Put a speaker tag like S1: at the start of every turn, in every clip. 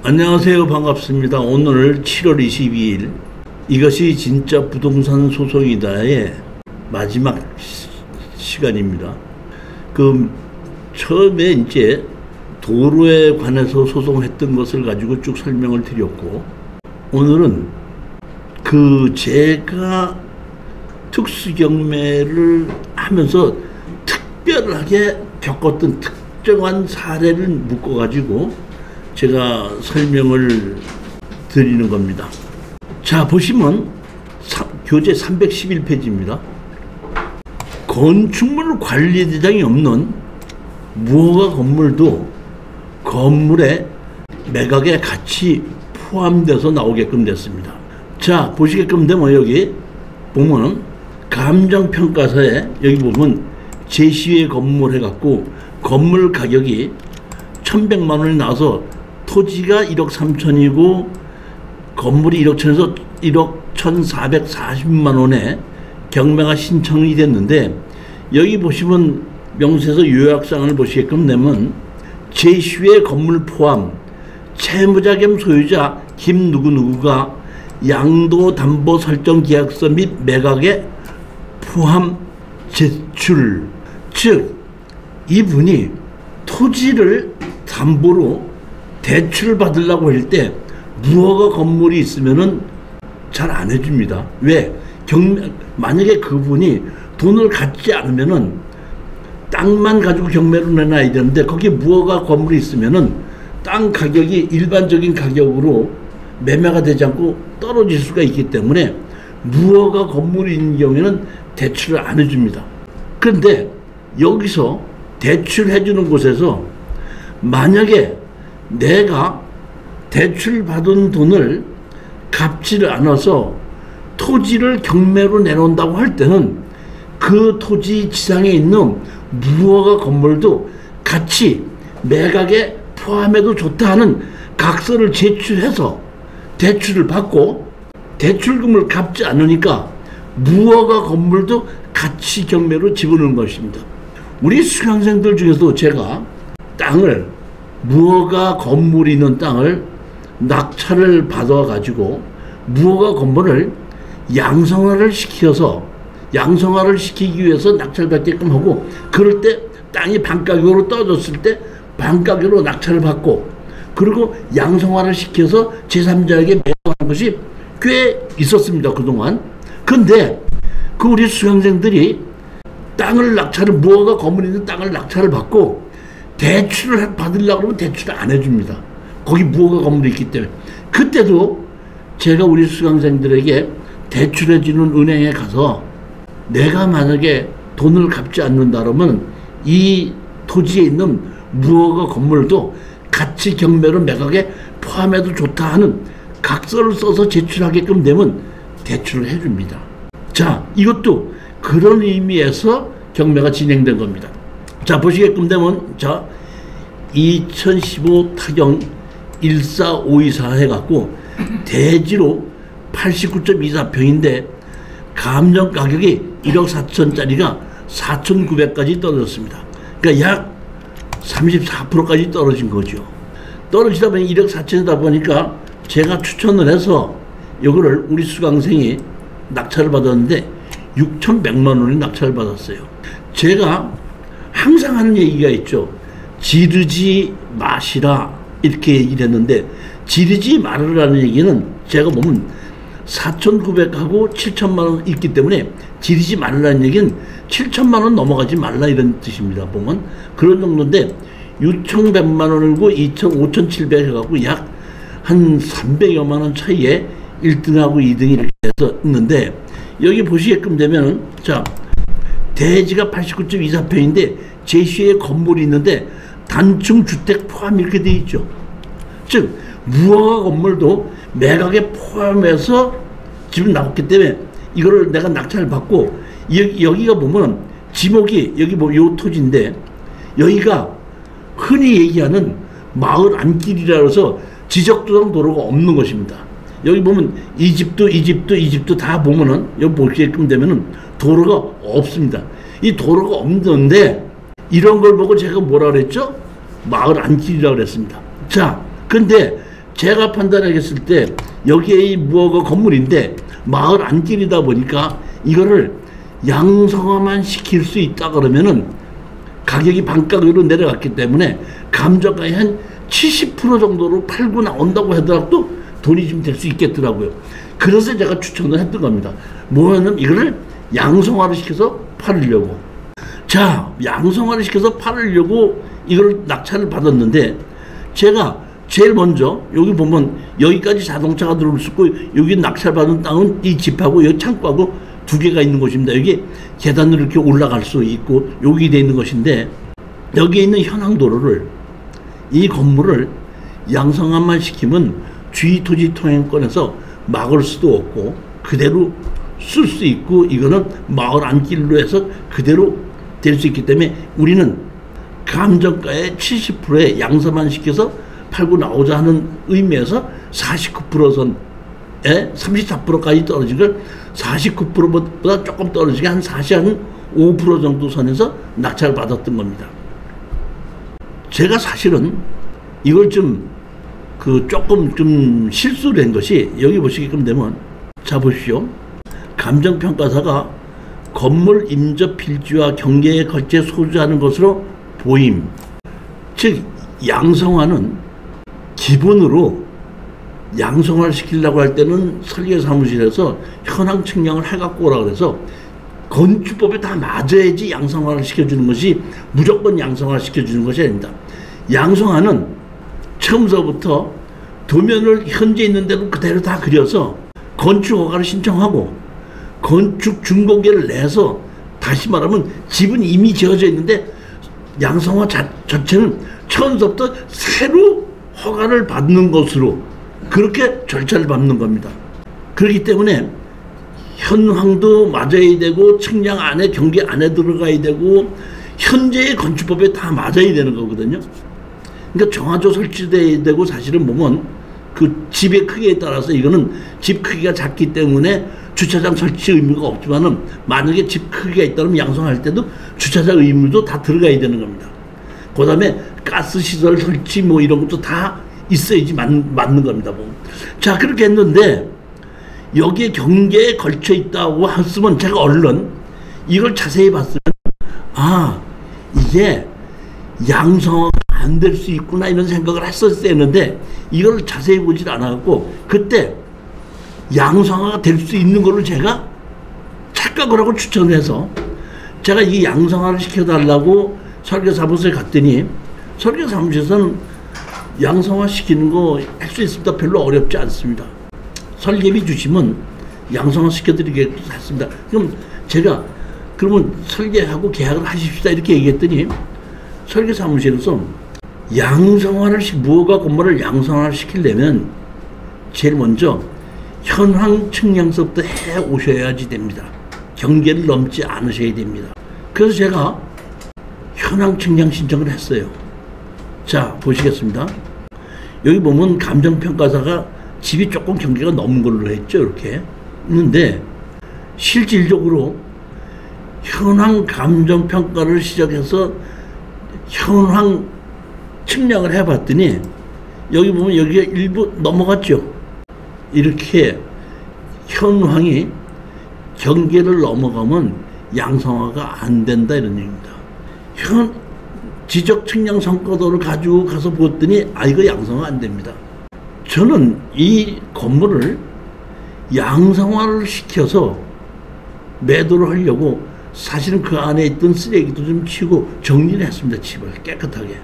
S1: 안녕하세요. 반갑습니다. 오늘 7월 22일 이것이 진짜 부동산 소송이다의 마지막 시간입니다. 처음에 이제 도로에 관해서 소송했던 것을 가지고 쭉 설명을 드렸고, 오늘은 제가 특수경매를 하면서 특별하게 겪었던 특정한 사례를 묶어가지고 제가 설명을 드리는 겁니다. 자, 보시면 교재 311페이지입니다. 건축물 관리대장이 없는 무허가 건물도 건물의 매각에 같이 포함돼서 나오게끔 됐습니다. 자, 보시게끔 되면 여기 보면은 감정평가서에 여기 보면 제시의 건물 해갖고 건물 가격이 1,100만 원이 나와서 토지가 1억 3천이고 건물이 1억 1천에서 1억 1,440만 원에 경매가 신청이 됐는데, 여기 보시면 명세서 요약사항을 보시게끔 되면 제시의 건물 포함 채무자 겸 소유자 김 누구누구가 양도 담보 설정 계약서 및 매각에 포함 제출, 즉 이분이 토지를 담보로 대출을 받으려고 할 때 무허가 건물이 있으면은 잘 안 해줍니다. 왜? 만약에 그분이 돈을 갖지 않으면은 땅만 가지고 경매로 내놔야 되는데, 거기에 무허가 건물이 있으면은 땅 가격이 일반적인 가격으로 매매가 되지 않고 떨어질 수가 있기 때문에 무허가 건물이 있는 경우에는 대출을 안 해줍니다. 그런데 여기서 대출해주는 곳에서 만약에 내가 대출 받은 돈을 갚지를 않아서 토지를 경매로 내놓는다고 할 때는 그 토지 지상에 있는 무허가 건물도 같이 매각에 포함해도 좋다 하는 각서를 제출해서 대출을 받고, 대출금을 갚지 않으니까 무허가 건물도 같이 경매로 집어넣는 것입니다. 우리 수강생들 중에서도 제가 땅을, 무허가 건물이 있는 땅을 낙찰을 받아가지고 무허가 건물을 양성화를 시키기 위해서 낙찰받게끔 하고, 그럴 때 땅이 반가격으로 떨어졌을 때 반가격으로 낙찰을 받고, 그리고 양성화를 시켜서 제3자에게 매각한 것이 꽤 있었습니다, 그동안. 근데 우리 수강생들이 무허가 건물이 있는 땅을 낙찰을 받고 대출을 받으려고 하면 대출을 안 해줍니다. 거기 무허가 건물이 있기 때문에. 그때도 제가 우리 수강생들에게 대출해주는 은행에 가서 내가 만약에 돈을 갚지 않는다 그러면 이 토지에 있는 무허가 건물도 같이 경매로 매각에 포함해도 좋다 하는 각서를 써서 제출하게끔 되면 대출을 해줍니다. 자, 이것도 그런 의미에서 경매가 진행된 겁니다. 자, 보시게끔 되면, 자, 2015 타경 14524 해갖고 대지로 89.24평인데 감정 가격이 1억 4천짜리가 4,900까지 떨어졌습니다. 그러니까 약 34%까지 떨어진 거죠. 떨어지다 보니 1억 4천이다 보니까 제가 추천을 해서 이거를 우리 수강생이 낙찰을 받았는데 6,100만 원이 낙찰을 받았어요. 제가 항상 하는 얘기가 있죠. 지르지 마시라, 이렇게 얘기를 했는데, 지르지 말으라는 얘기는 제가 보면 4,900하고 7,000만 원 있기 때문에 지르지 말라는 얘기는 7,000만 원 넘어가지 말라 이런 뜻입니다. 보면 그런 정도인데 6,100만 원이고 5,700 해갖고 약 한 300여만 원 차이에 1등하고 2등이 이렇게 해서 있는데, 여기 보시게끔 되면, 자, 대지가 89.24평인데 제시의 건물이 있는데 단층 주택 포함 이렇게 돼 있죠. 즉 무허가 건물도 매각에 포함해서 집을 나왔기 때문에 이거를 내가 낙찰을 받고, 여기가 보면 지목이 여기 뭐 요 토지인데 여기가 흔히 얘기하는 마을 안길이라 해서 지적도상 도로가 없는 것입니다. 여기 보면 이 집도 다 보면은 여기 보시게끔 되면은 도로가 없습니다. 이 도로가 없는데 이런 걸 보고 제가 뭐라 그랬죠? 마을 안길이라고 그랬습니다. 자, 근데 제가 판단하겠을 때 여기에 이 무허가 건물인데 마을 안길이다 보니까 이거를 양성화만 시킬 수 있다 그러면은 가격이 반가격으로 내려갔기 때문에 감정가의 한 70% 정도로 팔고 나온다고 하더라도 돈이 좀 될 수 있겠더라고요. 그래서 제가 추천을 했던 겁니다. 뭐냐면 이거를 양성화를 시켜서 팔으려고. 자, 양성화를 시켜서 팔으려고 이걸 낙찰을 받았는데 제가 제일 먼저 여기 보면 여기까지 자동차가 들어올 수 있고 여기 낙찰받은 땅은 이 집하고 여기 창고하고 두 개가 있는 곳입니다. 여기 계단으로 이렇게 올라갈 수 있고 여기 돼 있는 것인데 여기에 있는 현황도로를 이 건물을 양성화만 시키면 주의토지통행권에서 막을 수도 없고 그대로 쓸 수 있고 이거는 마을 안길로 해서 그대로 될 수 있기 때문에 우리는 감정가의 70%에 양성화만 시켜서 팔고 나오자 하는 의미에서 49% 선에 34%까지 떨어진 걸 49%보다 조금 떨어지게 한 45% 정도 선에서 낙찰을 받았던 겁니다. 제가 사실은 이걸 조금 좀 실수를 한 것이 여기 보시게끔 되면 자 보십시오. 감정평가사가 건물 임접 필지와 경계에 걸쳐 소주하는 것으로 보임. 즉 양성화는 기본으로 양성화를 시키려고 할 때는 설계사무실에서 현황 측량을 해갖고 오라 그래서 건축법에 다 맞아야지 양성화를 시켜주는 것이 무조건 양성화를 시켜주는 것이 아닙니다. 양성화는 처음서부터 도면을 현재 있는 대로 그대로 다 그려서 건축허가를 신청하고 건축 준공계를 내서 다시 말하면 집은 이미 지어져 있는데 양성화 자체는 처음부터 새로 허가를 받는 것으로 그렇게 절차를 밟는 겁니다. 그렇기 때문에 현황도 맞아야 되고 측량 안에 경계 안에 들어가야 되고 현재의 건축법에 다 맞아야 되는 거거든요. 그러니까 정화조 설치돼야 되고 사실은 보면 그 집의 크기에 따라서 이거는 집 크기가 작기 때문에 주차장 설치 의무가 없지만은 만약에 집 크기가 있다면 양성할 때도 주차장 의무도 다 들어가야 되는 겁니다. 그 다음에 가스 시설 설치 뭐 이런 것도 다 있어야지 맞는 겁니다. 자, 그렇게 했는데 여기에 경계에 걸쳐 있다고 했으면 제가 얼른 이걸 자세히 봤으면 아, 이게 양성화가 안 될 수 있구나 이런 생각을 했었어야 했는데 이걸 자세히 보질 않았고 그때 양성화가 될 수 있는 거를 제가 착각을 하고 추천해서 제가 이 양성화를 시켜달라고 설계사무소에 갔더니 설계사무소에서는 양성화 시키는 거 할 수 있습니다. 별로 어렵지 않습니다. 설계비 주시면 양성화 시켜드리겠습니다. 그럼 제가 그러면 설계하고 계약을 하십시다 이렇게 얘기했더니 설계사무실에서 무허가 건물을 양성화를 시키려면 제일 먼저 현황 측량서부터 해 오셔야지 됩니다. 경계를 넘지 않으셔야 됩니다. 그래서 제가 현황 측량 신청을 했어요. 자, 보시겠습니다. 여기 보면 감정평가사가 집이 조금 경계가 넘은 걸로 했죠. 이렇게 있는데 실질적으로 현황 감정평가를 시작해서 현황 측량을 해봤더니 여기 보면 여기가 일부 넘어갔죠. 이렇게 현황이 경계를 넘어가면 양성화가 안 된다 이런 얘기입니다. 지적 측량 성과도를 가지고 가서 보았더니 아, 이거 양성화 안 됩니다. 저는 이 건물을 양성화를 시켜서 매도를 하려고 사실은 그 안에 있던 쓰레기도 좀 치우고 정리를 했습니다. 집을 깨끗하게.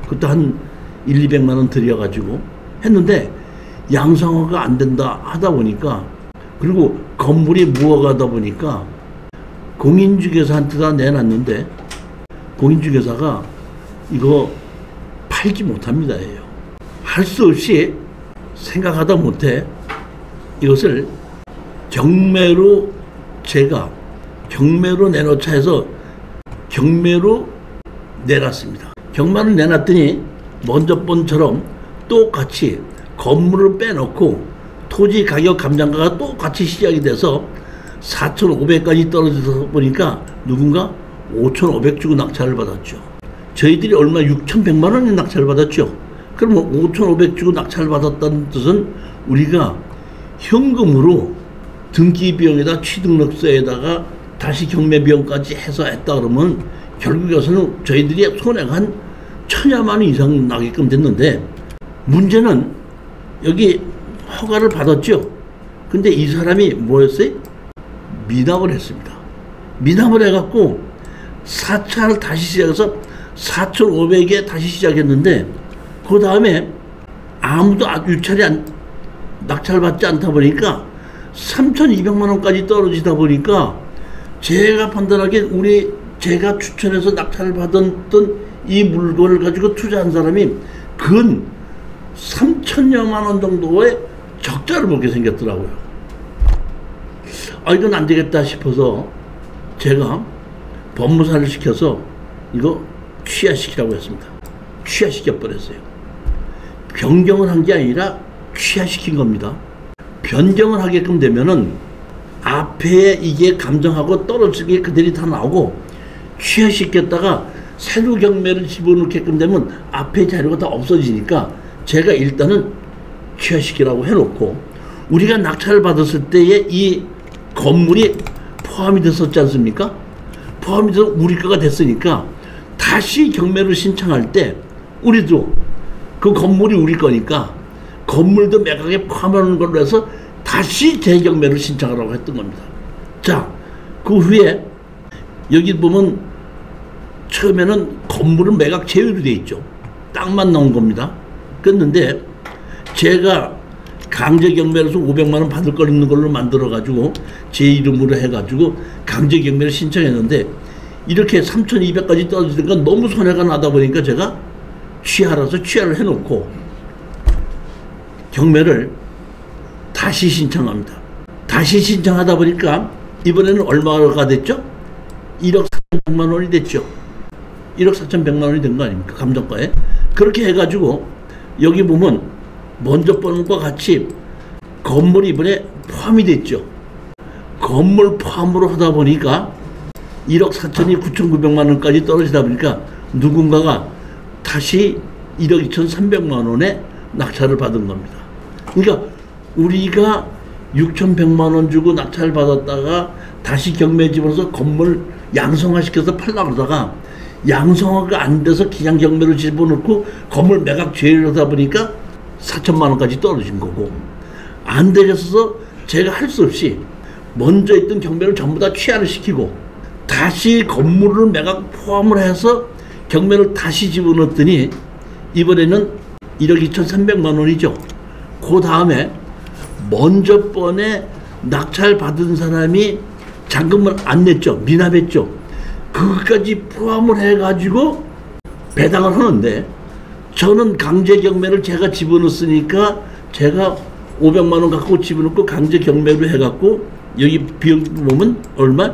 S1: 그것도 한 100~200만 원 들여가지고 했는데 양성화가 안 된다 하다 보니까 그리고 건물이 무허가다 보니까 공인중개사한테 다 내놨는데 공인중개사가 이거 팔지 못합니다. 할 수 없이 생각하다 못해 이것을 경매로 제가 경매로 내놓자 해서 경매로 내놨습니다. 경매를 내놨더니 먼저 번처럼 똑같이 건물을 빼놓고 토지 가격 감장가가 또 같이 시작이 돼서 4,500까지 떨어져서 보니까 누군가 5,500 주고 낙찰을 받았죠. 저희들이 얼마 6,100만 원에 낙찰을 받았죠. 그러면 5,500 주고 낙찰을 받았다는 뜻은 우리가 현금으로 등기 비용에다 취등록세에다가 다시 경매 비용까지 해서 했다 그러면 결국에서는 저희들이 손해가 한 1,000여만 원 이상 나게끔 됐는데, 문제는 여기 허가를 받았죠. 근데 이 사람이 뭐였어요? 미납을 했습니다. 미납을 해갖고 4차를 다시 시작해서 4,500에 다시 시작했는데, 그 다음에 아무도 낙찰 받지 않다 보니까 3,200만 원까지 떨어지다 보니까 제가 판단하기에 제가 추천해서 낙찰을 받았던 이 물건을 가지고 투자한 사람이 근 3,000여만 원 정도의 적자를 보게 생겼더라고요. 이건 안 되겠다 싶어서 제가 법무사를 시켜서 이거 취하시키라고 했습니다. 취하시켜버렸어요. 변경을 한 게 아니라 취하시킨 겁니다. 변경을 하게끔 되면은 앞에 이게 감정하고 떨어진 게 그대로 다 나오고, 취하시켰다가 새로 경매를 집어넣게끔 되면 앞에 자료가 다 없어지니까 제가 일단은 취하시키라고 해놓고, 우리가 낙찰을 받았을 때에 이 건물이 포함이 됐었지 않습니까? 포함이 돼서 우리 거가 됐으니까 다시 경매를 신청할 때 우리도 그 건물이 우리 거니까 건물도 매각에 포함하는 걸로 해서 다시 재경매를 신청하라고 했던 겁니다. 자, 그 후에 여기 보면 처음에는 건물은 매각 제외로 돼 있죠. 땅만 나온 겁니다. 그랬는데 제가 강제 경매로서 500만 원 받을 거 있는 걸로 만들어 가지고 제 이름으로 해 가지고 강제 경매를 신청했는데, 이렇게 3,200까지 떨어지니까 너무 손해가 나다 보니까 제가 취하를 해놓고 경매를 다시 신청합니다. 다시 신청하다 보니까 이번에는 얼마가 됐죠? 1억 4,100만 원이 됐죠. 1억 4,100만 원이 된 거 아닙니까? 감정가에. 그렇게 해가지고 여기 보면 먼저 보는 것과 같이 건물이 이번에 포함이 됐죠. 건물 포함으로 하다 보니까 1억 4천이 9,900만 원까지 떨어지다 보니까 누군가가 다시 1억 2,300만 원에 낙찰을 받은 겁니다. 그러니까 우리가 6,100만 원 주고 낙찰을 받았다가 다시 경매 집어서 건물 양성화시켜서 팔려고 그러다가 양성화가 안 돼서 그냥 경매로 집어넣고 건물 매각 제외를 하다 보니까 4천만 원까지 떨어진 거고, 안 되겠어서 제가 할 수 없이 먼저 있던 경매를 전부 다 취하를 시키고 다시 건물을 매각 포함을 해서 경매를 다시 집어넣었더니 이번에는 1억 2,300만 원이죠. 그 다음에 먼저 번에 낙찰 받은 사람이 잔금을 안 냈죠. 미납했죠. 그것까지 포함을 해가지고 배당을 하는데, 저는 강제 경매를 제가 집어넣었으니까 제가 500만 원 갖고 집어넣고 강제 경매로 해갖고 여기 비용 보면 얼마?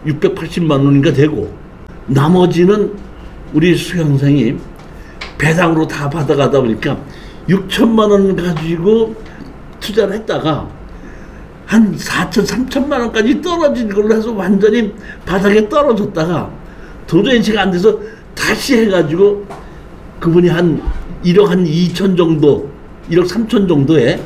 S1: 680만 원인가 되고, 나머지는 우리 수강생이 배당으로 다 받아가다 보니까 6천만 원 가지고 투자를 했다가 한 4천, 3천만 원까지 떨어진 걸로 해서 완전히 바닥에 떨어졌다가 도저히 제가 안 돼서 다시 해가지고 그분이 한 1억 한 2천 정도, 1억 3천 정도에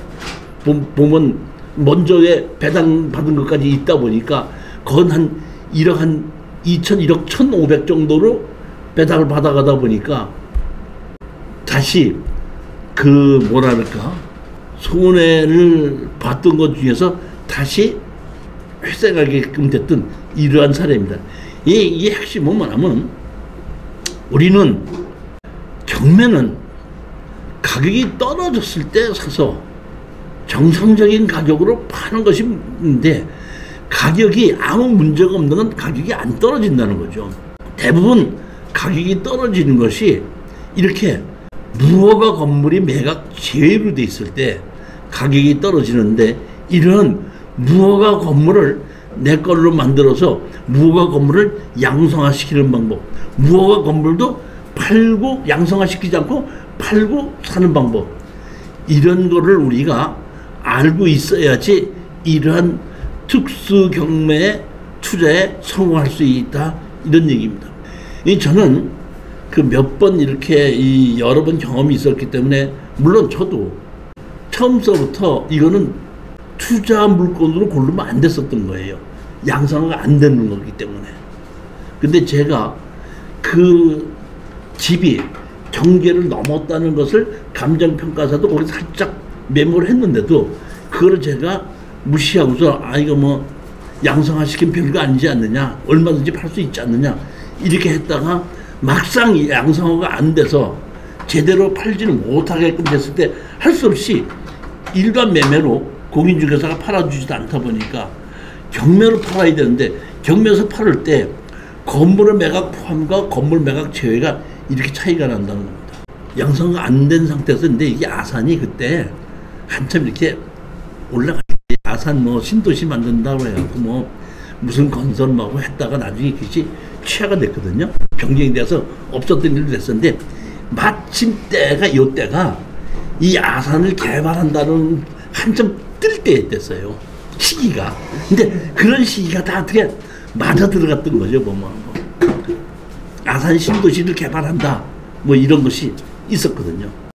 S1: 보면 먼저에 배당 받은 것까지 있다 보니까 그건 한 1억 한 2천, 1억 1,500 정도로 배당을 받아가다 보니까 다시 그 뭐랄까 손해를 봤던 것 중에서 다시 회생하게끔 됐던 이러한 사례입니다. 이 핵심은 뭐냐면, 우리는 경매는 가격이 떨어졌을 때 사서 정상적인 가격으로 파는 것인데, 가격이 아무 문제가 없는 건 가격이 안 떨어진다는 거죠. 대부분 가격이 떨어지는 것이 이렇게 무허가 건물이 매각 제외로 돼 있을 때 가격이 떨어지는데, 이런 무허가 건물을 내 걸로 만들어서 무허가 건물을 양성화시키는 방법, 무허가 건물도 팔고 양성화시키지 않고 팔고 사는 방법, 이런 거를 우리가 알고 있어야지 이러한 특수 경매 투자에 성공할 수 있다, 이런 얘기입니다. 저는 그 몇 번 이렇게 여러 번 경험이 있었기 때문에, 물론 저도 처음서부터 이거는 투자 물건으로 고르면 안 됐었던 거예요. 양상화가 안 되는 거기 때문에. 근데 제가 그 집이 경계를 넘었다는 것을 감정평가사도 거기 살짝 메모를 했는데도 그거를 제가 무시하고서 이거 뭐 양성화 시키면 별거 아니지 않느냐, 얼마든지 팔 수 있지 않느냐, 이렇게 했다가 막상 양성화가 안 돼서 제대로 팔지를 못하게끔 됐을 때 할 수 없이 일반 매매로 공인중개사가 팔아주지도 않다 보니까 경매로 팔아야 되는데, 경매에서 팔을 때 건물의 매각 포함과 건물 매각 제외가 이렇게 차이가 난다는 겁니다. 양성화가 안 된 상태에서, 근데 이게 아산이 그때 한참 이렇게 올라갈 때 아산 뭐 신도시 만든다고 해갖고 뭐 무슨 건설하고 했다가 나중에 그것이 취하가 됐거든요. 경쟁이 돼서 없었던 일도 됐었는데, 마침 때가 요때가 이 아산을 개발한다는 한참 뜰 때였어요, 시기가. 근데 그런 시기가 다 어떻게 맞아 들어갔던 거죠. 뭐 아산 신도시를 개발한다 뭐 이런 것이 있었거든요.